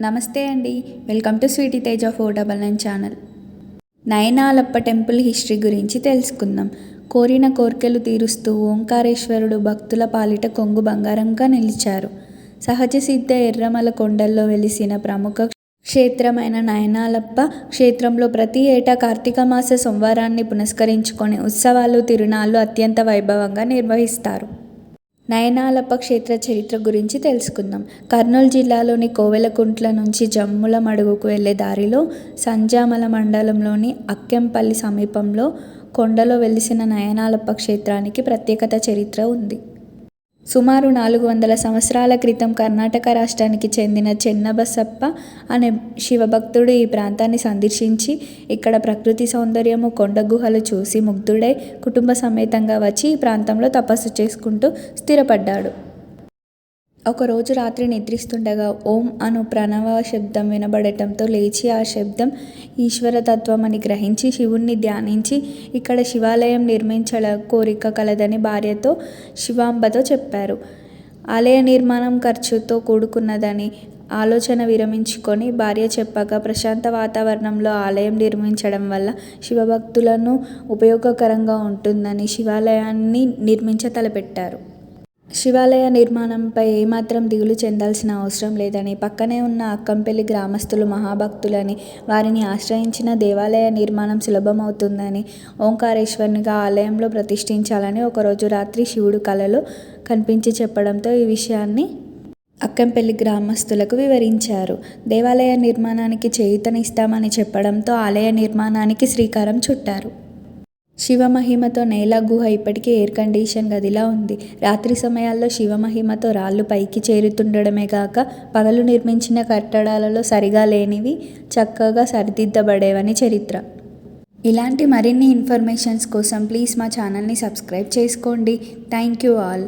నమస్తే అండి, welcome to sweety Teja 499 channel. Nayanalappa temple history గురించి తెలుసుకుందాం. కోరిన కోర్కెలు తీరుస్తూ ఓంకారేశ్వరుడు భక్తుల పాలిట కొంగు బంగారంగా నిలిచారు. సహజ సిద్ధ ఎర్రమల కొండల్లో వెలిసిన ప్రముఖ క్షేత్రమైన నయనాలప్ప క్షేత్రంలో ప్రతి ఏటా కార్తీక మాస సోమవారాన్ని పురస్కరించుకొని ఉత్సవాలు, తిరునాళ్లు అత్యంత వైభవంగా నిర్వహిస్తారు. నయనాలప్ప క్షేత్ర చరిత్ర గురించి తెలుసుకుందాం. కర్నూలు జిల్లాలోని కోవెలకుంట్ల నుంచి జమ్ముల మడుగుకు వెళ్లే దారిలో సంజామల మండలంలోని అక్కెంపల్లి సమీపంలో కొండలో వెలిసిన నయనాలప్ప క్షేత్రానికి ప్రత్యేకత చరిత్ర ఉంది. సుమారు 400 సంవత్సరాల క్రితం కర్ణాటక రాష్ట్రానికి చెందిన చెన్నబసప్ప అనే శివభక్తుడు ఈ ప్రాంతాన్ని సందర్శించి ఇక్కడ ప్రకృతి సౌందర్యము, కొండ గుహలు చూసి ముగ్ధుడై కుటుంబ సమేతంగా వచ్చి ఈ ప్రాంతంలో తపస్సు చేసుకుంటూ స్థిరపడ్డాడు. ఒకరోజు రాత్రి నిద్రిస్తుండగా ఓం అను ప్రణవ శబ్దం వినబడటంతో లేచి ఆ శబ్దం ఈశ్వరతత్వం అని గ్రహించి శివుణ్ణి ధ్యానించి ఇక్కడ శివాలయం నిర్మించాల కోరిక కలదని భార్యతో శివాంబతో చెప్పారు. ఆలయ నిర్మాణం ఖర్చుతో కూడుకున్నదని ఆలోచన విరమించుకొని భార్య చెప్పగా ప్రశాంత వాతావరణంలో ఆలయం నిర్మించడం వల్ల శివభక్తులను ఉపయోగకరంగా ఉంటుందని శివాలయాన్ని నిర్మించ తలపెట్టారు. శివాలయ నిర్మాణంపై ఏమాత్రం దిగులు చెందాల్సిన అవసరం లేదని, పక్కనే ఉన్న అక్కంపల్లి గ్రామస్తులు మహాభక్తులని, వారిని ఆశ్రయించిన దేవాలయ నిర్మాణం సులభమవుతుందని ఓంకారేశ్వరునిగా ఆలయంలో ప్రతిష్ఠించాలని ఒకరోజు రాత్రి శివుడు కలలో కనిపించి చెప్పడంతో ఈ విషయాన్ని అక్కంపల్లి గ్రామస్తులకు వివరించారు. దేవాలయ నిర్మాణానికి చేయూతనిస్తామని చెప్పడంతో ఆలయ నిర్మాణానికి శ్రీకారం చుట్టారు. శివమహిమతో నేల గుహ ఇప్పటికీ ఎయిర్ కండిషన్ గదిలా ఉంది. రాత్రి సమయాల్లో శివమహిమతో రాళ్లు పైకి చేరుతుండడమే గాక పగలు నిర్మించిన కట్టడాలలో సరిగా లేనివి చక్కగా సరిదిద్దబడేవని చరిత్ర. ఇలాంటి మరిన్ని ఇన్ఫర్మేషన్స్ కోసం ప్లీజ్ మా ఛానల్ని సబ్స్క్రైబ్ చేసుకోండి. Thank you all.